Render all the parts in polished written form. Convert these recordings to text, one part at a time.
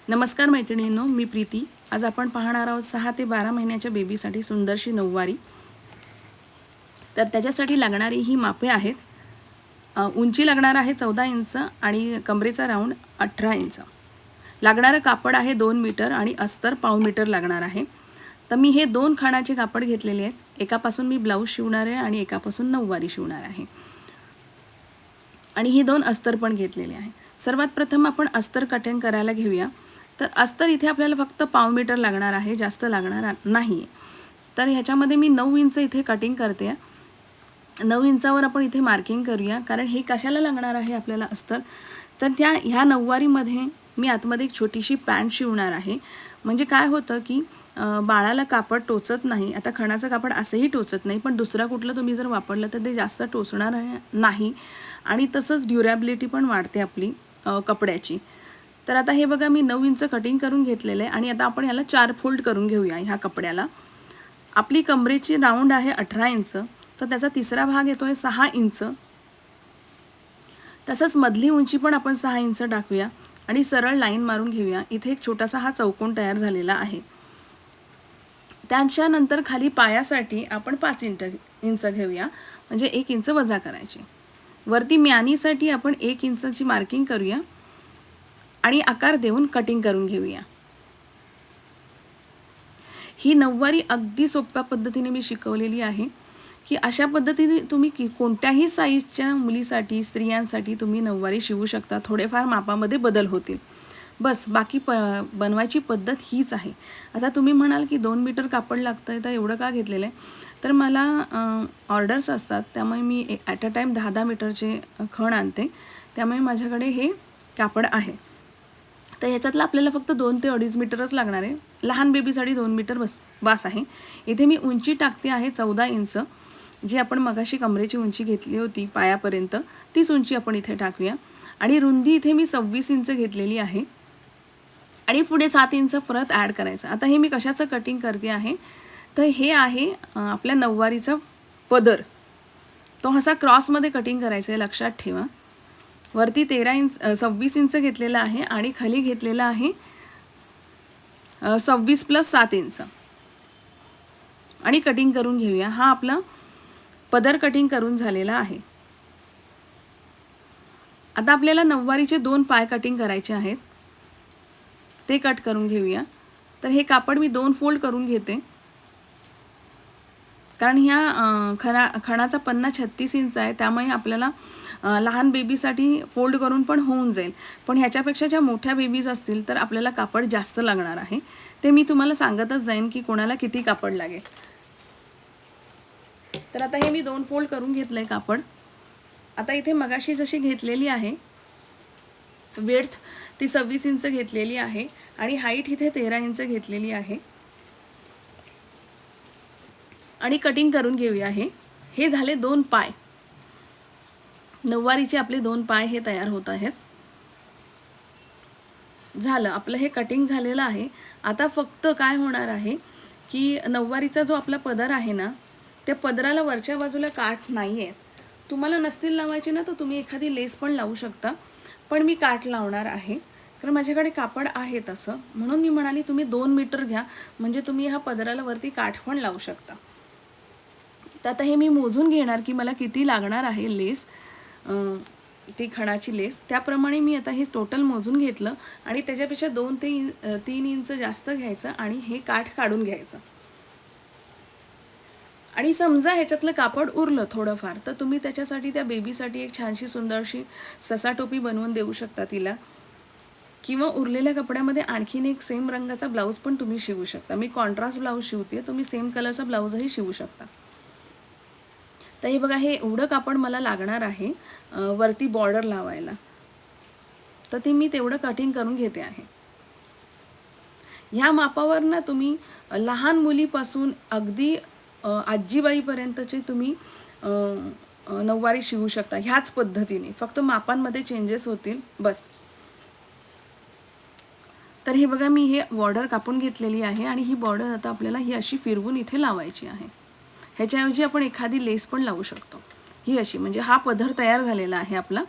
नमस्कार मैत्रिणींनो, मी प्रीती। आज आपण पाहणार आहोत 6 ते 12 महिन्याच्या बेबीसाठी सुंदरशी नऊवारी। तर त्याच्यासाठी लागणारी ही मापे आहेत। उंची लागणार आहे 14 इंच आणि कमरेचा राऊंड 18 इंच। लागणारं कापड आहे 2 मीटर आणि अस्तर पाव मीटर लागणार आहे। तर मी हे 2 खाणाचे कापड घेतलेले आहेत। एकापासून मी ब्लाऊज शिवणार आहे आणि एकापासून नऊवारी शिवणार आहे। आणि ही 2 अस्तर पण घेतलेले आहे। सर्वात प्रथम आपण अस्तर कटिंग करायला घेऊया। तर अस्तर इथे आपल्याला फक्त पाव मीटर लागणार आहे, जास्त लागणार नाही। तर ह्याच्यामध्ये मी 9 इंच इथे कटिंग करते। 9 इंचावर आपण इथे मार्किंग करूया, कारण हे कशाला लागणार आहे आपल्याला अस्तर। तर ह्या नऊवारीमध्ये मी आतमध्ये एक छोटीशी पॅन्ट शिवणार आहे। म्हणजे काय होतं की बाळाला कापड टोचत नाही। आता खणाचं कापड असंही टोचत नाही, पण दुसरा कुठलं तुम्ही जर वापरलं तर ते जास्त टोचणार नाही आणि तसंच ड्युरेबिलिटी पण वाढते आपली कपड्याची। तर आता हे बघा, मी 9 इंच कटिंग करून घेतलेलं आहे आणि आता आपण याला 4 फोल्ड करून घेऊया। ह्या कपड्याला आपली कमरेची राऊंड आहे 18 इंच, तर त्याचा तिसरा भाग येतोय 6 इंच। तसंच मधली उंची पण आपण 6 इंच टाकूया आणि सरळ लाईन मारून घेऊया। इथे एक छोटासा हा चौकोन तयार झालेला आहे। त्याच्यानंतर खाली पायासाठी आपण 5 इंच घेऊया, म्हणजे 1 इंच वजा करायची। वरती म्यानीसाठी आपण 1 इंचची मार्किंग करूया आणि आकार देऊन कटिंग करून घेऊया। ही नऊवारी अगदी सोप्या पद्धतीने मी शिकवलेली आहे की अशा पद्धतीने तुम्ही कोणत्याही साईजच्या मुलीसाठी, स्त्रियांसाठी तुम्ही नऊवारी शिवू शकता। थोडेफार मापामध्ये बदल होतील, बस बाकी बनवायची पद्धत हीच आहे। आता तुम्ही म्हणाल की 2 मीटर कापड लागतंय, तर एवढं का घेतलेलं आहे? तर मला ऑर्डर्स असतात, त्यामुळे मी ॲट अ टाईम 10-10 मीटरचे खण आणते, त्यामुळे माझ्याकडे हे कापड आहे। तर ह्याच्यातलं आपल्याला फक्त 2 ते 2.5 मीटरच लागणार आहे। लहान बेबीसाठी 2 मीटर बास आहे। इथे मी उंची टाकते आहे 14 इंच, जी आपण मगाशी कमरेची उंची घेतली होती पायापर्यंत, तीच उंची आपण इथे टाकूया। आणि रुंदी इथे मी 26 इंच घेतलेली आहे आणि पुढे 7 इंच परत ॲड करायचं। आता हे मी कशाचं कटिंग करते आहे, तर हे आहे आपल्या नऊवारीचा पदर। तो असा क्रॉसमध्ये कटिंग करायचं आहे, लक्षात ठेवा। वरती 26 इंच घेतलेला आहे आणि खाली घेतलेला आहे 26 + 7 इंच आणि कटिंग करून घेऊया। हा आपला पदर कटिंग करून झालेला आहे। आता आपल्याला नऊवारीचे 2 पाय कटिंग करायचे आहेत, ते कट करून घेऊया। तर हे कापड मी 2 फोल्ड करून घेते, कारण ह्या खणाचा पन्ना 36 इंच आहे, त्यामुळे आपल्याला लहान बेबीसाठी फोल्ड करून पण होऊन जाईल। पण ह्याच्यापेक्षा ज्या मोठ्या बेबीज असतील तर आपल्याला कापड जास्त लागणार आहे। ते मी तुम्हाला सांगतच जाईन की कोणाला किती कापड लागेल। तर आता हे मी 2 फोल्ड करून घेतलंय कापड। आता इथे मगाशी जशी घेतलेली आहे विड्थ, ती 26 इंच घेतलेली आहे आणि हाईट इथे 13 इंच घेतलेली आहे आणि कटिंग करून घेऊया। हे झाले 2 पाय। नऊवारीचे आपले 2 पाय हे तयार होत आहेत। झालं आपलं, हे कटिंग झालेलं आहे। आता फक्त काय होणार आहे की नऊवारीचा जो आपला पदर आहे ना, त्या पदराला वरच्या बाजूला काठ नाही आहे। तुम्हाला नसतील लावायचे ना, तर तुम्ही एखादी लेस पण लावू शकता, पण मी काठ लावणार आहे कारण माझ्याकडे कापड आहे तसं। म्हणून मी म्हणाली तुम्ही 2 मीटर घ्या, म्हणजे तुम्ही ह्या पदराला वरती काठ पण लावू शकता। तर आता हे मी मोजून घेणार की मला किती लागणार आहे लेस, ती खणाची लेस। त्याप्रमाणे मी आता हे टोटल मोजून घेतलं आणि त्याच्यापेक्षा 2 ते 3 इंच जास्त घ्यायचं आणि हे काठ काढून घ्यायचं। आणि समजा ह्याच्यातलं कापड उरलं थोडंफार, तर तुम्ही त्याच्यासाठी त्या बेबीसाठी एक छानशी सुंदरशी ससा टोपी बनवून देऊ शकता तिला, किंवा उरलेल्या कपड्यामध्ये आणखीन एक सेम रंगाचा ब्लाऊज पण तुम्ही शिवू शकता। मी कॉन्ट्रास्ट ब्लाऊज शिवते, तुम्ही सेम कलरचा ब्लाऊजही शिवू शकता। तर हे बघा, हे एवढं कापड मला लागणार आहे वरती बॉर्डर लावायला, तर ते मी तेवढं कटिंग करून घेते आहे। ह्या मापावर ना तुम्ही लहान मुलीपासून अगदी आजीबाईपर्यंतचे तुम्ही नऊवारी शिवू शकता ह्याच पद्धतीने, फक्त मापांमध्ये चेंजेस होतील बस। तर हे बघा, मी हे बॉर्डर कापून घेतलेली आहे आणि ही बॉर्डर आता आपल्याला ही अशी फिरवून इथे लावायची आहे। ह्याच्याऐवजी आपण एखादी लेस पण लावू शकतो, ही अशी, म्हणजे हा पदर तयार झालेला आहे आपला।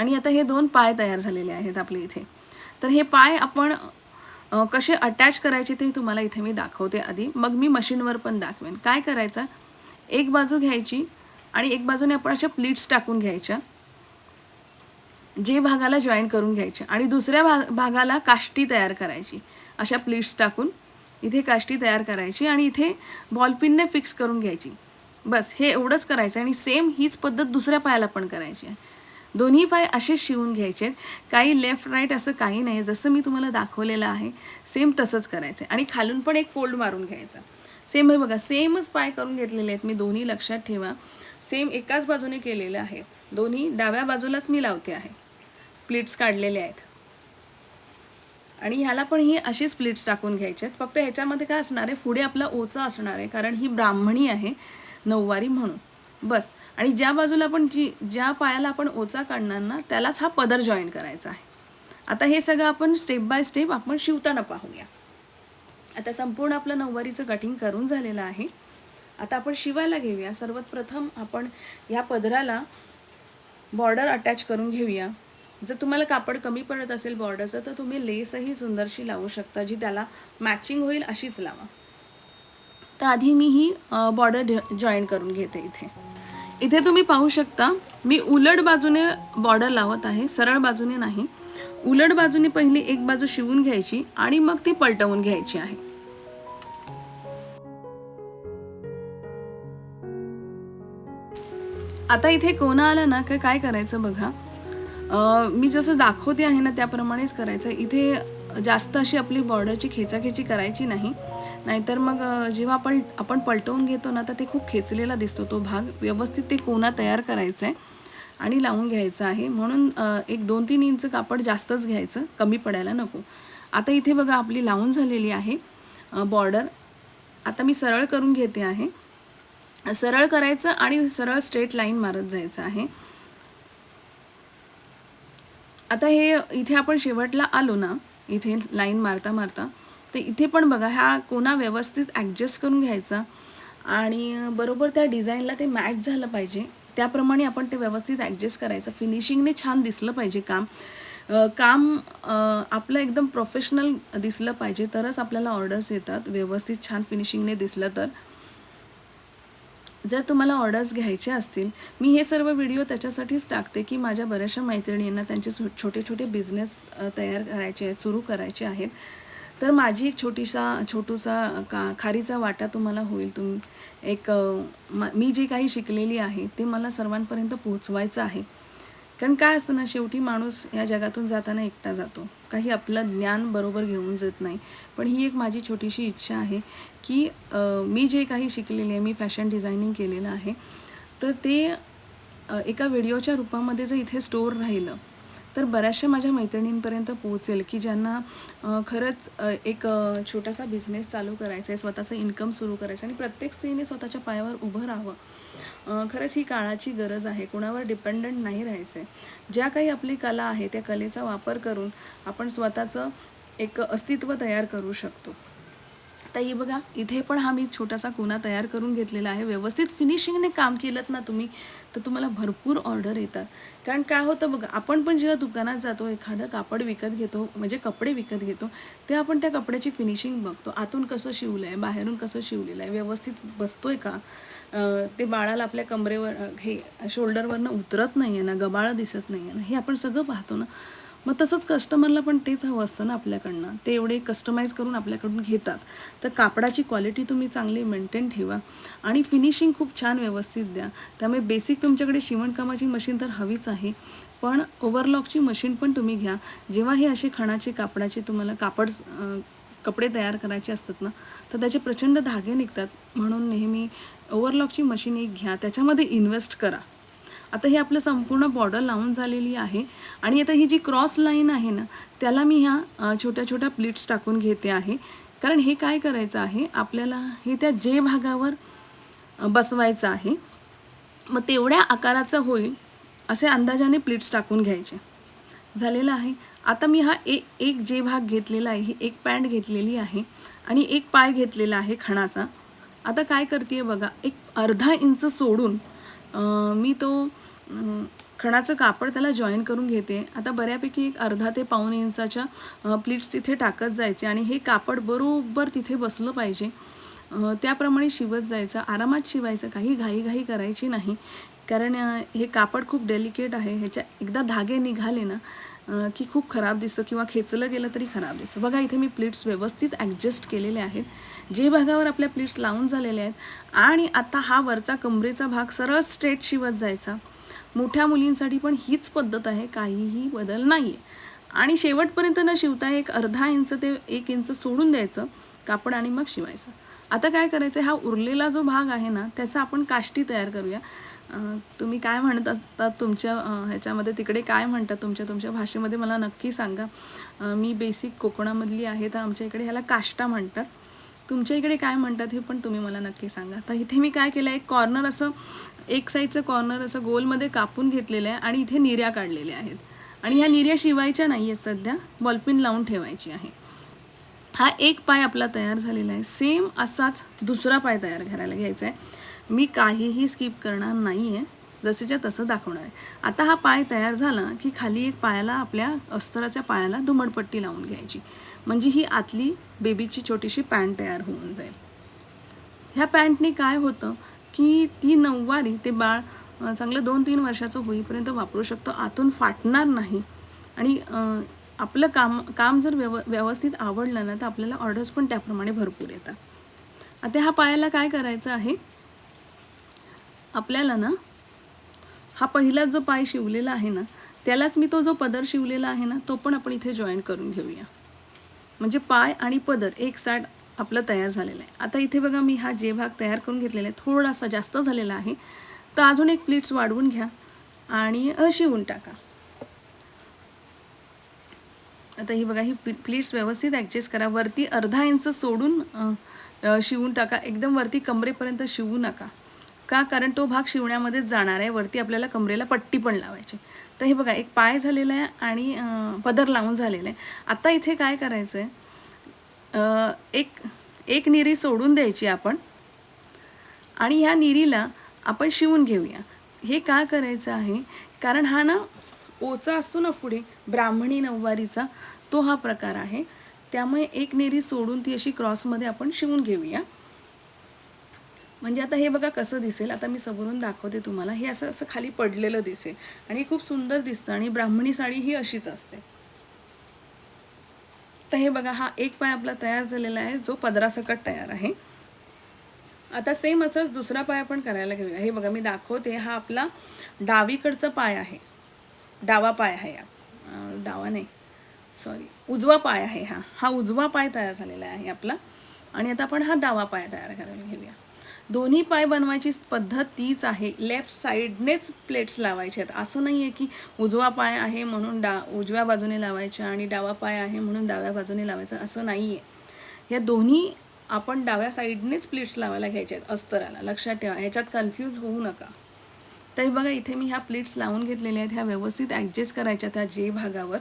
आणि आता हे 2 पाय तयार झालेले आहेत आपले इथे. तर हे पाय आपण कसे अटॅच करायचे ते तुम्हाला इथे मी दाखवते आधी, मग मी मशीनवर पण दाखवेन. काय करायचं, एक बाजू घ्यायची आणि एक बाजूने आपण अशा प्लीट्स टाकून घ्यायच्या, जे भागाला जॉईन करून घ्यायचे आणि दुसऱ्या भागाला काष्टी तयार करायची. अशा प्लीट्स टाकून इथे काष्टी तयार करायची आणि इथे बॉलपिनने फिक्स करून घ्यायची. बस हे एवढंच करायचं आणि सेम हीच पद्धत दुसऱ्या पायाला पण करायची आहे. दोन्ही पाय असेच शिवून घ्यायचे. काही लेफ्ट राईट असं काही नाही, जसं मी तुम्हाला दाखवलेलं आहे सेम तसंच करायचं आहे. आणि खालून पण एक फोल्ड मारून घ्यायचा. सेम हे बघा, सेमच पाय करून घेतलेले आहेत मी दोन्ही, लक्षात ठेवा. सेम एकाच बाजूने केलेलं आहे. दोन्ही डाव्या बाजूलाच मी लावते आहे, प्लीट्स काढलेले आहेत. आणि ह्याला पण ही अशीच प्लीट्स टाकून घ्यायचे आहेत. फक्त ह्याच्यामध्ये काय असणार आहे, पुढे आपला ओचा असणार आहे, कारण ही ब्राह्मणी आहे नऊवारी म्हणून. बस. आणि ज्या बाजूला आपण ज्या पायाला आपण ओचा काढणार ना त्यालाच हा पदर जॉईन करायचा आहे. आता हे सगळं आपण स्टेप बाय स्टेप आपण शिवताना पाहूया. आता संपूर्ण आपलं नऊवारीचं कटिंग करून झालेलं आहे. आता आपण शिवायला घेऊया. सर्वात प्रथम आपण ह्या पदराला बॉर्डर अटॅच करून घेऊया. जर तुम्हाला कापड कमी पडत असेल बॉर्डरचं तर तुम्ही लेसही सुंदरशी लावू शकता, जी त्याला मॅचिंग होईल अशीच लावा. तर आधी मी ही बॉर्डर जॉईन करून घेते. इथे तुम्ही पाहू शकता मी उलट बाजूने बॉर्डर लावत आहे, सरळ बाजूने नाही. उलट बाजूने पहिली एक बाजू शिवून घ्यायची आणि मग ती पलटवून घ्यायची आहे. आता इथे कोना आला ना काय करायचं बघा, मी जसं दाखवते आहे ना त्याप्रमाणेच करायचं. इथे जास्त अशी आपली बॉर्डरची खेचाखेची करायची नाही, नाहीतर मग जेव्हा आपण पलटवून घेतो ना तर ते खूप खेचलेला दिसतो तो भाग. व्यवस्थित ते कोना तयार करायचं आहे आणि लावून घ्यायचं आहे. म्हणून एक 2-3 इंच कापड जास्तच घ्यायचं, कमी पडायला नको. आता इथे बघा आपली लावून झालेली आहे बॉर्डर. आता मी सरळ करून घेते आहे. सरळ करायचं आणि सरळ स्ट्रेट लाईन मारत जायचं आहे. आता हे इथे आपण शेवटला आलो ना, इथे लाईन मारता मारता, तर इथे पण बघा हा कोना व्यवस्थित ॲडजस्ट करून घ्यायचा आणि बरोबर त्या डिझाईनला ते मॅच झालं पाहिजे त्याप्रमाणे आपण ते व्यवस्थित ॲडजस्ट करायचं. फिनिशिंगने छान दिसलं पाहिजे काम आपलं एकदम प्रोफेशनल दिसलं पाहिजे, तरच आपल्याला ऑर्डर्स येतात. व्यवस्थित छान फिनिशिंगने दिसलं तर. जर तुम्हाला ऑर्डर्स घ्यायच्या असतील, मी हे सर्व व्हिडिओ त्याच्यासाठीच टाकते की माझ्या बऱ्याचशा मैत्रिणींना त्यांचे छोटे छोटे बिझनेस तयार करायचे आहेत, सुरू करायचे आहेत. तर माझी एक छोटूसा खारीचा वाटा तुम्हाला होईल. मी जे काही शिकलेली आहे ते मला सर्वांपर्यंत पोहोचवायचं आहे. कारण काय असतं ना, शेवटी माणूस या जगातून जाताना एकटा जातो, काही आपलं ज्ञान बरोबर घेऊन जात नाही. पण ही एक माझी छोटीशी इच्छा आहे की मी जे काही शिकलेली आहे, मी फॅशन डिझायनिंग केलेलं आहे, तर ते एका व्हिडिओच्या रूपामध्ये जर इथे स्टोअर राहिलं तर बऱ्याचशा माझ्या मैत्रिणींपर्यंत पोहोचेल की ज्यांना खरंच एक छोटासा बिझनेस चालू करायचा आहे, स्वतःचं इन्कम सुरू करायचं आणि प्रत्येक स्त्रीने स्वतःच्या पायावर उभं राहावं. खरंच ही काळाची गरज आहे, कोणावर डिपेंडंट नाही राहायचं आहे. ज्या काही आपली कला आहे त्या कलेचा वापर करून आपण स्वतःचं एक अस्तित्व तयार करू शकतो. आता ही बघा, इथे पण हा मी छोटासा कोना तयार करून घेतलेला आहे. व्यवस्थित फिनिशिंगने काम केलं ना तुम्ही तर तुम्हाला भरपूर ऑर्डर येतात. कारण काय होतं बघा, आपण पण जेव्हा दुकानात जातो, एखादं कापड विकत घेतो, म्हणजे कपडे विकत घेतो, ते आपण त्या कपड्याची फिनिशिंग बघतो. आतून कसं शिवलं आहे, बाहेरून कसं शिवलेलं आहे, व्यवस्थित बसतोय का, ते बाळाला आपल्या कमरेवर शोल्डरवरनं उतरत नाही आहे ना, गबाळं दिसत नाही आहे ना, हे आपण सगळं पाहतो ना. मग तसंच कस्टमरला पण तेच हवं असतं ना आपल्याकडनं. ते एवढे कस्टमाइज करून आपल्याकडून घेतात. तर कापडाची क्वालिटी तुम्ही चांगली मेंटेन ठेवा आणि फिनिशिंग खूप छान व्यवस्थित द्या. त्यामुळे बेसिक तुमच्याकडे शिवणकामाची मशीन तर हवीच आहे, पण ओव्हरलॉकची मशीन पण तुम्ही घ्या. जेव्हा हे असे खणाचे कापडाचे तुम्हाला कपडे तयार करायचे असतात ना, तर त्याचे प्रचंड धागे निघतात. म्हणून नेहमी ओव्हरलॉकची मशीन एक घ्या, त्याच्यामध्ये इन्व्हेस्ट करा. आता हे आपलं संपूर्ण बॉर्डर लावून झालेली आहे आणि आता ही जी क्रॉस लाईन आहे ना त्याला मी ह्या छोट्या छोट्या प्लीट्स टाकून घेते आहे. कारण हे काय करायचं आहे, आपल्याला हे त्या जे भागावर बसवायचं आहे, मग तेवढ्या आकाराचं होईल असे अंदाजाने प्लीट्स टाकून घ्यायचे. झालेलं आहे. आता मी हा एक जे भाग घेतलेला आहे, ही एक पॅन्ट घेतलेली आहे आणि एक पाय घेतलेला आहे खणाचा. आता काय करते बघा, एक अर्धा इंच सोडून मी तो खणाचं कापड त्याला जॉईन करून घेते. आता बऱ्यापैकी एक अर्धा ते पाऊण इंचाच्या प्लीट्स तिथे टाकत जायचे आणि हे कापड बरोबर तिथे बसलं पाहिजे. त्याप्रमाणे शिवत जायचं, आरामात शिवायचं, काही घाईघाई करायची नाही. कारण हे कापड खूप डेलिकेट आहे. ह्याच्या एकदा धागे निघाले ना की खूप खराब दिसतं किंवा खेचलं गेलं तरी खराब दिसतं. बघा इथे मी प्लीट्स व्यवस्थित ॲडजस्ट केलेले आहेत. जे भागावर आपल्या प्लीट्स लावून झालेले आहेत आणि आता हा वरचा कमरेचा भाग सरळ स्ट्रेट शिवत जायचा. मोठ्या मुलींसाठी पण हीच पद्धत आहे, काहीही बदल नाही आहे. आणि शेवटपर्यंत न शिवता एक अर्धा इंच ते 1 इंच सोडून द्यायचं कापड आणि मग शिवायचं. आता काय करायचं, हा उरलेला जो भाग आहे ना त्याचा आपण काष्टी तयार करूया. तुम्ही काय म्हणत असतात तुमच्या ह्याच्यामध्ये, तिकडे काय म्हणतात तुमच्या भाषेमध्ये मला नक्की सांगा. मी बेसिक कोकणामधली आहे तर आमच्या इकडे ह्याला काष्टा म्हणतात. तुमच्या इकडे काय म्हणतात हे पण तुम्ही मला नक्की सांगा. तर इथे मी काय केलं आहे, एक कॉर्नर असं, एक साईडचं कॉर्नर असं गोलमध्ये कापून घेतलेलं आहे आणि इथे निर्या काढलेल्या आहेत. आणि ह्या निर्या शिवायच्या नाही आहेत सध्या, बॉलपिन लावून ठेवायची आहे. हा एक पाय आपला तयार झालेला आहे. सेम असाच दुसरा पाय तयार करायला घ्यायचा आहे. मी काहीही स्किप करणार नाही आहे, जसेच्या तसं दाखवणार आहे. आता हा पाय तयार झाला की खाली एक पायाला, आपल्या अस्तराच्या पायाला दुमडपट्टी लावून घ्यायची. म्हणजे ही आतली बेबीची छोटीशी पॅन्ट तयार होऊन जाईल. ह्या पॅन्टने काय होतं की ती नऊवारी ते बाळ चांगलं 2-3 वर्षाचं होईपर्यंत वापरू शकतो, आतून फाटणार नाही. आणि आपलं काम जर व्यवस्थित आवडलं ना तर आपल्याला ऑर्डर्स पण त्याप्रमाणे भरपूर येतात. आता ह्या पायाला काय करायचं आहे, आपल्याला ना हा पहिला जो पाय शिवलेला आहे ना त्यालाच मी तो जो पदर शिवलेला आहे ना तो पण आपण इथे जॉईन करून घेऊया. म्हणजे पाय आणि पदर एक साईड आपलं तयार झालेलं आहे. आता इथे बघा मी हा जे भाग तयार करून घेतलेला आहे थोडासा जास्त झालेला आहे, तर अजून एक प्लीट्स वाढवून घ्या आणि शिवून टाका. आता ही बघा, ही प्लीट्स व्यवस्थित ॲडजस्ट करा. वरती अर्धा इंच सोडून शिवून टाका. एकदम वरती कमरेपर्यंत शिवू नका. का? कारण तो भाग शिवण्यामध्येच जाणार आहे. वरती आपल्याला कमरेला पट्टी पण लावायची. तर हे बघा, एक पाय झालेला आहे आणि पदर लावून झालेला आहे. आता इथे काय करायचं आहे, एक निरी सोडून द्यायची आपण आणि ह्या निरीला आपण शिवून घेऊया. हे का करायचं आहे, कारण हा ना ओचा असतो ना पुढे ब्राह्मणी नऊवारीचा, तो हा प्रकार आहे. त्यामुळे एक नेरी सोडून ती अशी क्रॉसमध्ये आपण शिवून घेऊया. म्हणजे आता हे बघा कसं दिसेल. आता मी समोरून दाखवते तुम्हाला. हे असं असं खाली पडलेलं दिसेल आणि खूप सुंदर दिसतं. आणि ब्राह्मणी साडी ही अशीच असते. तर हे बघा, हा एक पाय आपला तयार झालेला आहे जो पदरासकट तयार आहे. आता सेम असंच दुसरा पाय आपण करायला घेऊया. हे बघा मी दाखवते. हा आपला डावीकडचा पाय आहे, डावा पाय आहे. डावा नाही, सॉरी, उजवा पाय आहे. हा उजवा पाय तयार झालेला आहे आपला. आणि आता आपण हा डावा पाय तयार करायला घेऊया. दोन्ही पाय बनवायची पद्धत तीच आहे. लेफ्ट साईडनेच प्लेट्स लावायचे आहेत. असं नाही आहे की उजवा पाय आहे म्हणून उजव्या बाजूने लावायच्या आणि डावा पाय आहे म्हणून डाव्या बाजूने लावायचं, असं नाही आहे. या दोन्ही आपण डाव्या साईडनेच प्लेट्स लावायला घ्यायच्या आहेत अस्तराला. लक्षात ठेवा, ह्याच्यात कन्फ्यूज होऊ नका. तर बघा इथे मी ह्या प्लेट्स लावून घेतलेल्या आहेत. ह्या व्यवस्थित ॲडजस्ट करायच्या त्या जे भागावर.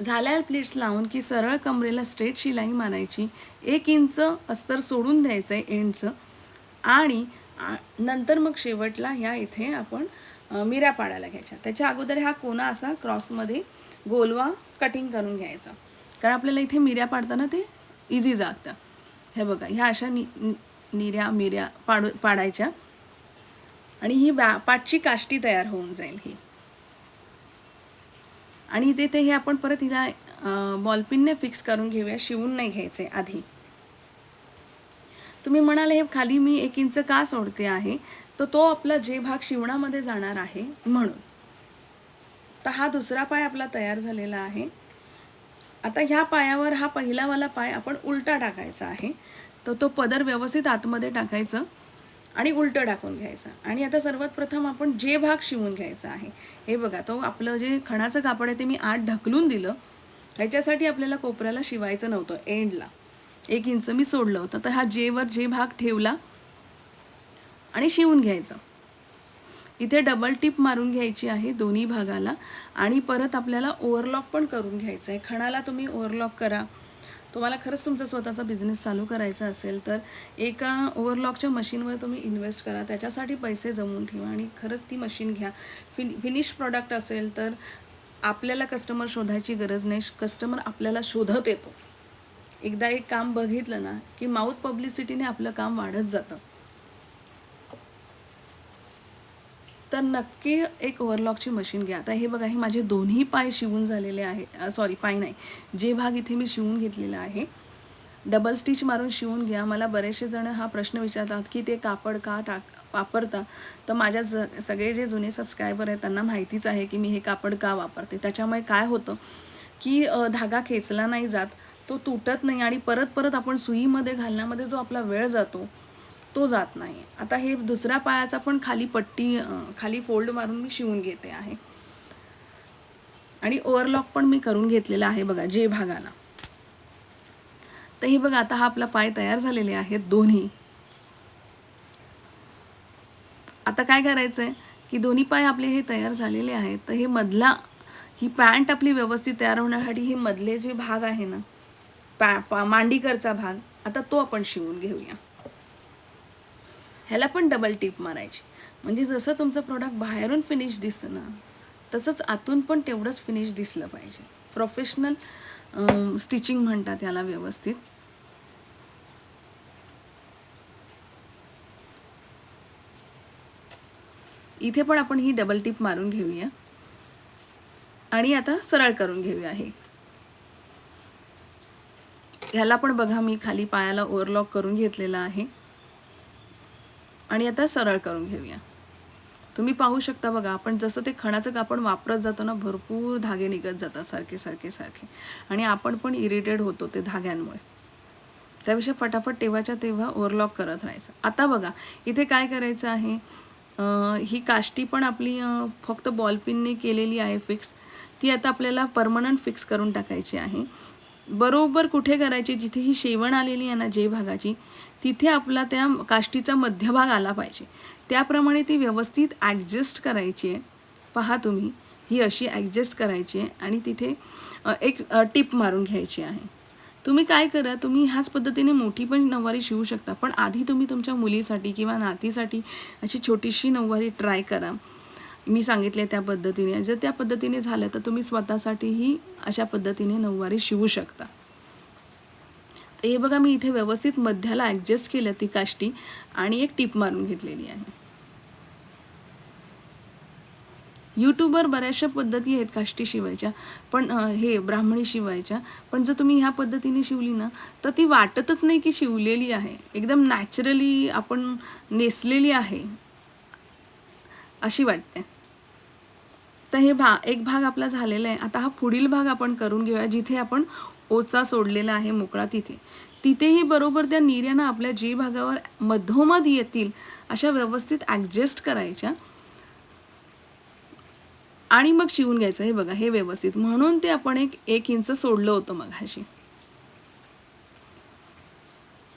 झाल्या प्लेट्स लावून की सरळ कमरेला स्ट्रेट शिलाई मारायची. 1 इंच अस्तर सोडून द्यायचं आहे एंडचं. आणि नंतर मग शेवटला ह्या इथे आपण मिऱ्या पाडायला घ्यायच्या. त्याच्या अगोदर हा कोना असा क्रॉसमध्ये गोलवा कटिंग करून घ्यायचा, कारण आपल्याला इथे मिऱ्या पाडताना ते इझी जातं. हे बघा, ह्या अशा मिऱ्या पाडायच्या आणि ही पाठची काष्टी तयार होऊन जाईल ही. आणि ते हे आपण परत हिला बॉलपिनने फिक्स करून घेऊया, शिवून नाही घ्यायचे आधी. तुम्ही म्हणाले हे खाली मी 1 इंच का सोडते आहे, तर तो आपला जे भाग शिवणामध्ये जाणार आहे म्हणून. तर हा दुसरा पाय आपला तयार झालेला आहे. आता ह्या पायावर हा पहिलावाला पाय आपण उलटा टाकायचा आहे. तर तो पदर व्यवस्थित आतमध्ये टाकायचं आणि उलटं टाकून घ्यायचं. आणि आता सर्वात प्रथम आपण जे भाग शिवून घ्यायचा आहे. हे बघा, तो आपलं जे खणाचं कापड आहे ते मी आत ढकलून दिलं. ह्याच्यासाठी आपल्याला कोपऱ्याला शिवायचं नव्हतं, एंडला 1 इंच मी सोडलं होतं. तर हा जेवर जे भाग ठेवला आणि शिवून घ्यायचं. इथे डबल टिप मारून घ्यायची आहे दोन्ही भागाला. आणि परत आपल्याला ओव्हरलॉक पण करून घ्यायचं आहे. खणाला तुम्ही ओव्हरलॉक करा, तुम्हाला खरंच तुमचा स्वतःचा बिझनेस चालू करायचा असेल तर एका ओव्हरलॉकच्या मशीनवर तुम्ही इन्व्हेस्ट करा, त्याच्यासाठी पैसे जमवून ठेवा आणि खरंच ती मशीन घ्या. फिनिश प्रॉडक्ट असेल तर आपल्याला कस्टमर शोधायची गरज नाही, कस्टमर आपल्याला शोधत येतो. एकदा एक काम बघितलं ना की माउथ पब्लिसिटीने आपलं काम वाढत जातं. तर नक्की एक ओव्हरलॉकची मशीन घ्या. आता हे बघा, हे माझे दोन्ही पाय शिवून झालेले आहे, सॉरी पाय नाही, जे भाग इथे मी शिवून घेतलेला आहे डबल स्टिच मारून शिवून घ्या. मला बरेचसे जण हा प्रश्न विचारतात की ते कापड का वापरता. तर माझ्या सगळे जे जुने सबस्क्रायबर आहेत त्यांना माहितीच आहे की मी हे कापड का वापरते. त्याच्यामुळे काय होतं की धागा खेचला नाही जात, तो तुटत नाही आणि परत परत आपण सुईमध्ये घालण्यामध्ये जो आपला वेळ जातो तो जात नाही. आता हे दुसऱ्या पायाचा पण खाली पट्टी खाली फोल्ड मारून मी शिवून घेते आहे आणि ओव्हरलॉक पण मी करून घेतलेला आहे बघा जे भागाला. तर हे बघा, आता हा आपला पाय तयार झालेले आहेत दोन्ही. आता काय करायचं आहे की दोन्ही पाय आपले हे तयार झालेले आहेत. तर हे मधला, ही पॅन्ट आपली व्यवस्थित तयार होण्यासाठी हे मधले जे भाग आहे ना, मांडीकरचा भाग, आता तो आपण शिवून घेऊया. ह्याला पण डबल टिप मारायची, म्हणजे जसं तुमचं प्रोडक्ट बाहेरून फिनिश दिसतं ना तसंच आतून पण तेवढंच फिनिश दिसलं पाहिजे. प्रोफेशनल स्टिचिंग म्हणतात याला व्यवस्थित. इथे पण आपण ही डबल टिप मारून घेऊया आणि आता सरळ करून घेऊया. हे ह्याला पण बघा मी खाली पायाला ओव्हरलॉक करून घेतलेला आहे आणि आता सरळ करून घेऊया. तुम्ही पाहू शकता बघा, आपण जसं ते खणाचं कापड वापरत जातो ना, भरपूर धागे निघत जातात सारखे सारखे सारखे आणि आपण पण इरिटेट होतो ते धाग्यांमुळे. त्यापेक्षा फटाफट तेव्हाच्या तेव्हा ओव्हरलॉक करत राहायचं. आता बघा इथे काय करायचं आहे, ही काष्टी पण आपली फक्त बॉलपिनने केलेली आहे फिक्स, ती आता आपल्याला परमनंट फिक्स करून टाकायची आहे. बरोबर कुठे करायची, जिथे ही शेवण आलेली आहे ना जे भागाची, तिथे आपला त्या काष्टीचा मध्यभाग आला पाहिजे. त्याप्रमाणे ती व्यवस्थित ॲडजस्ट करायची आहे. पहा तुम्ही, ही अशी ॲडजस्ट करायची आहे आणि तिथे एक टिप मारून घ्यायची आहे. तुम्ही काय करा, तुम्ही ह्याच पद्धतीने मोठी पण नऊवारी शिवू शकता, पण आधी तुम्ही तुमच्या मुलीसाठी किंवा नातीसाठी अशी छोटीशी नऊवारी ट्राय करा. मी सांगितले त्या पद्धतीने. जर त्या पद्धतीने झालं तर तुम्ही स्वतःसाठीही अशा पद्धतीने नऊवारी शिवू शकता. तर हे बघा, मी इथे व्यवस्थित मध्याला ॲडजस्ट केलं ती काष्टी आणि एक टिप मारून घेतलेली आहे. यूट्यूबवर बऱ्याचशा पद्धती आहेत काष्टी शिवायच्या, पण हे ब्राह्मणी शिवायच्या, पण जर तुम्ही ह्या पद्धतीने शिवली ना तर ती वाटतच नाही की शिवलेली आहे, एकदम नॅचरली आपण नेसलेली आहे अशी वाटते. तर हे एक भाग आपला झालेला आहे. आता हा पुढील भाग आपण करून घेऊया, जिथे आपण ओचा सोडलेला आहे मोकळा तिथे. तिथेही बरोबर त्या निर्यानं आपल्या जे भागावर मधोमध येतील अशा व्यवस्थित ॲडजस्ट करायच्या आणि मग शिवून घ्यायचं. हे बघा, हे व्यवस्थित, म्हणून ते आपण एक इंच सोडलं होतं मघाशी.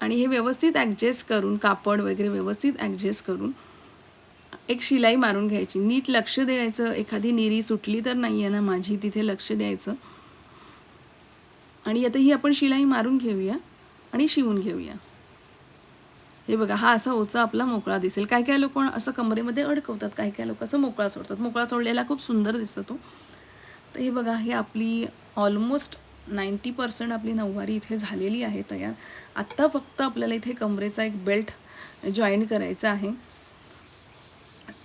आणि हे व्यवस्थित ॲडजस्ट करून, कापड वगैरे व्यवस्थित ॲडजस्ट करून एक शिलाई मारून घ्यायची. नीट लक्ष द्यायचं, एखादी निरी सुटली तर नाही आहे ना माझी, तिथे लक्ष द्यायचं. आणि आता ही आपण शिलाई मारून घेऊया आणि शिवून घेऊया. हे बघा, हा असा ओचा आपला मोकळा दिसेल. काय काय लोक असं कमरेमध्ये अडकवतात, काय काय लोक असं मोकळा सोडतात. मोकळा सोडलेला खूप सुंदर दिसतो तो. तर हे बघा, हे आपली ऑलमोस्ट 90% आपली नऊवारी इथे झालेली आहे तयार. आत्ता फक्त आपल्याला इथे कमरेचा एक बेल्ट जॉईन करायचा आहे.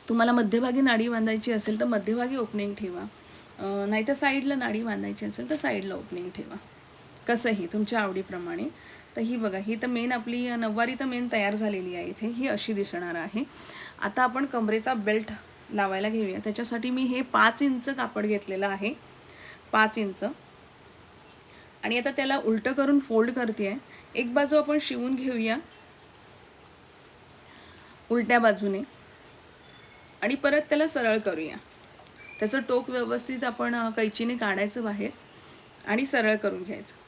तुम्हाला मध्यभागी नाडी बांधायची असेल तर मध्यभागी ओपनिंग ठेवा, नाहीतर साईडला नाडी बांधायची असेल तर साईडला ओपनिंग ठेवा, कसंही तुमच्या आवडीप्रमाणे. तर ही बघा, ही तर मेन आपली नऊवारी तर मेन तयार झालेली आहे इथे, ही अशी दिसणार आहे. आता आपण कमरेचा बेल्ट लावायला घेऊया. त्याच्यासाठी मी हे 5 इंच कापड घेतलेलं आहे, 5 इंच. आणि आता त्याला उलटं करून फोल्ड करते आहे. एक बाजू आपण शिवून घेऊया उलट्या बाजूने आणि परत त्याला सरळ करूया. त्याचं टोक व्यवस्थित आपण कैचीने काढायचं बाहेर आणि सरळ करून घ्यायचं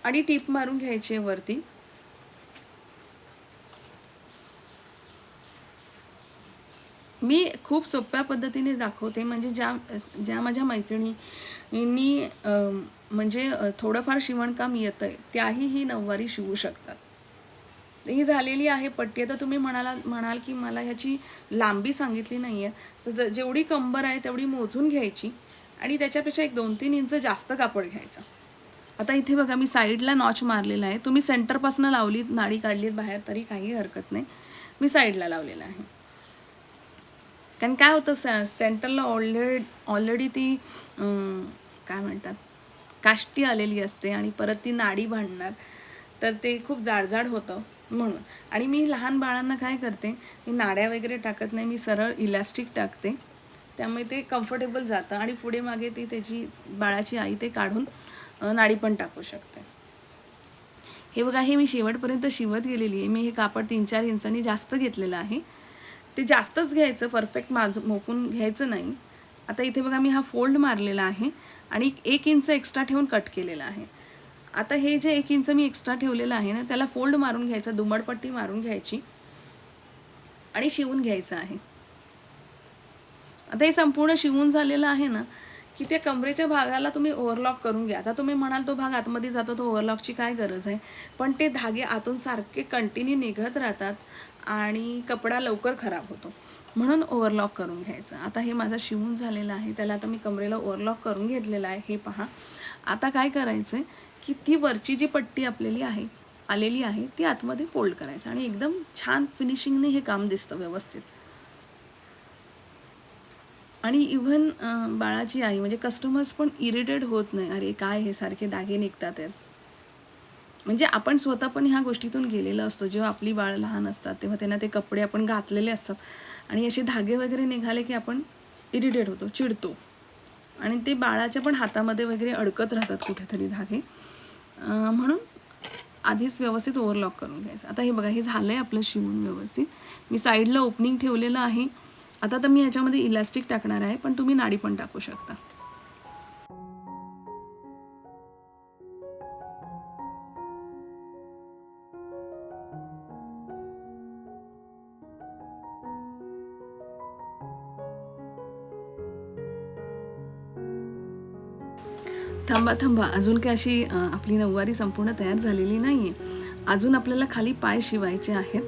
आणि टीप मारून घ्यायची आहे वरती. मी खूप सोप्या पद्धतीने दाखवते, म्हणजे ज्या माझ्या मैत्रिणींनी म्हणजे थोडंफार शिवणकाम येतंय त्याही ही नऊवारी शिवू शकतात. ही झालेली आहे पट्टी. आता तुम्ही म्हणाल की मला ह्याची लांबी सांगितली नाही आहे, तर जेवढी कंबर आहे तेवढी मोजून घ्यायची आणि त्याच्यापेक्षा 1-2-3 इंच जास्त कापड घ्यायचं. आता इथे बघा मी साईडला नॉच मारलेला आहे. तुम्ही सेंटरपासून लावलीत, नाडी काढलीत बाहेर तरी काही हरकत नाही. मी साईडला लावलेला आहे. कारण काय होतं सेंटरला ऑलरेडी ती काय म्हणतात काष्टी आलेली असते आणि परत ती नाडी बांधणार तर ते खूप जाडजाड होतं म्हणून. आणि मी लहान बाळांना काय करते, मी नाड्या वगैरे टाकत नाही, मी सरळ इलॅस्टिक टाकते, त्यामुळे ते कम्फर्टेबल जातं आणि पुढे मागे ती त्याची बाळाची आई ते काढून नाडी पण टाकू शकते. हे बघा, हे मी शेवटपर्यंत शिवत गेलेली आहे. मी हे कापड 3-4 इंचांनी जास्त घेतलेलं आहे. ते जास्तच घ्यायचं, परफेक्ट मोपून घ्यायचं नाही. आता इथे बघा मी हा फोल्ड मारलेला आहे आणि 1 इंच एक्स्ट्रा ठेवून कट केलेला आहे. आता हे जे 1 इंच मी एक्स्ट्रा ठेवलेलं आहे ना, त्याला फोल्ड मारून घ्यायचं, दुमडपट्टी मारून घ्यायची आणि शिवून घ्यायचं आहे. आता हे संपूर्ण शिवून झालेलं आहे ना, की त्या कमरेच्या भागाला तुम्ही ओव्हरलॉक करून घ्या. आता तुम्ही म्हणाल तो भाग आतमध्ये जातो, तो ओव्हरलॉकची काय गरज आहे, पण ते धागे आतून सारखे कंटिन्यू निघत राहतात आणि कपडा लवकर खराब होतो, म्हणून ओव्हरलॉक करून घ्यायचं. आता हे माझं शिवून झालेलं आहे, त्याला आता मी कमरेला ओव्हरलॉक करून घेतलेलं आहे. हे पहा. आता काय करायचं आहे की ती वरची जी पट्टी आपलेली आहे आलेली आहे ती आतमध्ये फोल्ड करायचं आणि एकदम छान फिनिशिंगने हे काम दिसतं व्यवस्थित. आणि इव्हन बाळाची आई म्हणजे कस्टमर्स पण इरिटेट होत नाही, अरे काय हे सारखे दागे निघतात आहेत. म्हणजे आपण स्वतः पण ह्या गोष्टीतून गेलेलो असतो. जेव्हा आपली बाळ लहान असतात तेव्हा त्यांना ते कपडे आपण घातलेले असतात आणि असे धागे वगैरे निघाले की आपण इरिटेट होतो, चिडतो आणि ते बाळाच्या पण हातामध्ये वगैरे अडकत राहतात कुठेतरी धागे. म्हणून आधीच व्यवस्थित ओव्हरलॉक करून घ्यायचं. आता हे बघा, हे झालं आहे आपलं शिवून व्यवस्थित. मी साईडला ओपनिंग ठेवलेलं आहे. आता तर मी ह्याच्यामध्ये इलॅस्टिक टाकणार आहे, पण तुम्ही नाडी पण टाकू शकता. थांबा, अजून काय अशी आपली नऊवारी संपूर्ण तयार झालेली नाही आहे. अजून आपल्याला खाली पाय शिवायचे आहेत.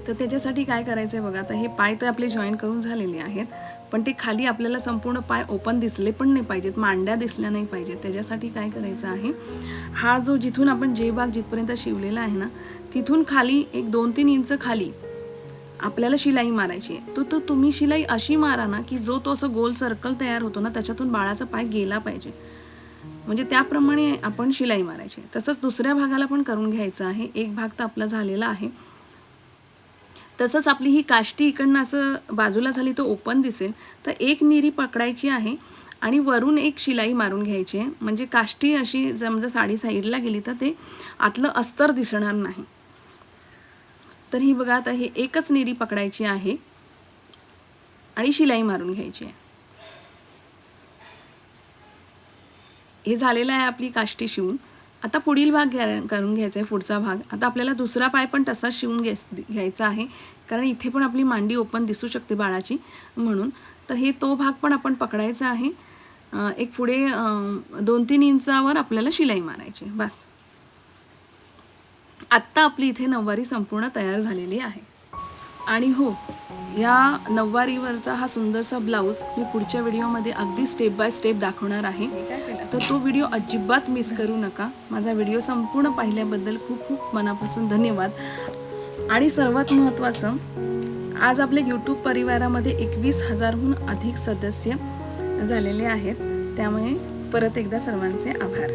तर त्याच्यासाठी काय करायचं आहे बघा, आता हे पाय तर आपले जॉईन करून झालेले आहेत, पण ते खाली आपल्याला संपूर्ण पाय ओपन दिसले पण नाही पाहिजेत, मांड्या दिसल्या नाही पाहिजेत. त्याच्यासाठी काय करायचं आहे, हा जो जिथून आपण जे भाग जिथपर्यंत शिवलेला आहे ना, तिथून खाली एक 2-3 इंच खाली आपल्याला शिलाई मारायची आहे. तो तुम्ही शिलाई अशी मारा ना की जो तो असं गोल सर्कल तयार होतो ना, त्याच्यातून बाळाचा पाय गेला पाहिजे, म्हणजे त्याप्रमाणे आपण शिलाई मारायची. तसंच दुसऱ्या भागाला पण करून घ्यायचं आहे. एक भाग तर आपला झालेला आहे. तसंच आपली ही काष्टी इकडनं असं बाजूला झाली तर ओपन दिसेल, तर एक निरी पकडायची आहे आणि वरून एक शिलाई मारून घ्यायची आहे, म्हणजे काष्टी अशी समजा साडी साईडला गेली तर ते आतलं अस्तर दिसणार नाही. तर ही बघा, आता हे एकच निरी पकडायची आहे आणि शिलाई मारून घ्यायची आहे. हे झालेलं आहे आपली काष्टी शिवून. आता पुढील भाग करून घ्यायचा आहे, पुढचा भाग. आता आपल्याला दुसरा पाय पण तसाच शिवून घ्यायचा आहे, कारण इथे पण आपली मांडी ओपन दिसू शकते बाळाची म्हणून. तर हे तो भाग पण आपण पकडायचा आहे. एक पुढे 2-3 इंचावर आपल्याला शिलाई मारायची, बस. आत्ता आपली इथे नऊवारी संपूर्ण तयार झालेली आहे. आणि हो, या नऊवारीवरचा हा सुंदरसा ब्लाऊज मी पुढच्या व्हिडिओमध्ये अगदी स्टेप बाय स्टेप दाखवणार आहे, तर तो व्हिडिओ अजिबात मिस करू नका. माझा व्हिडिओ संपूर्ण पाहिल्याबद्दल खूप खूप मनापासून धन्यवाद. आणि सर्वात महत्त्वाचं, आज आपल्या यूट्यूब परिवारामध्ये 21,000हून अधिक सदस्य झालेले आहेत, त्यामुळे परत एकदा सर्वांचे आभार.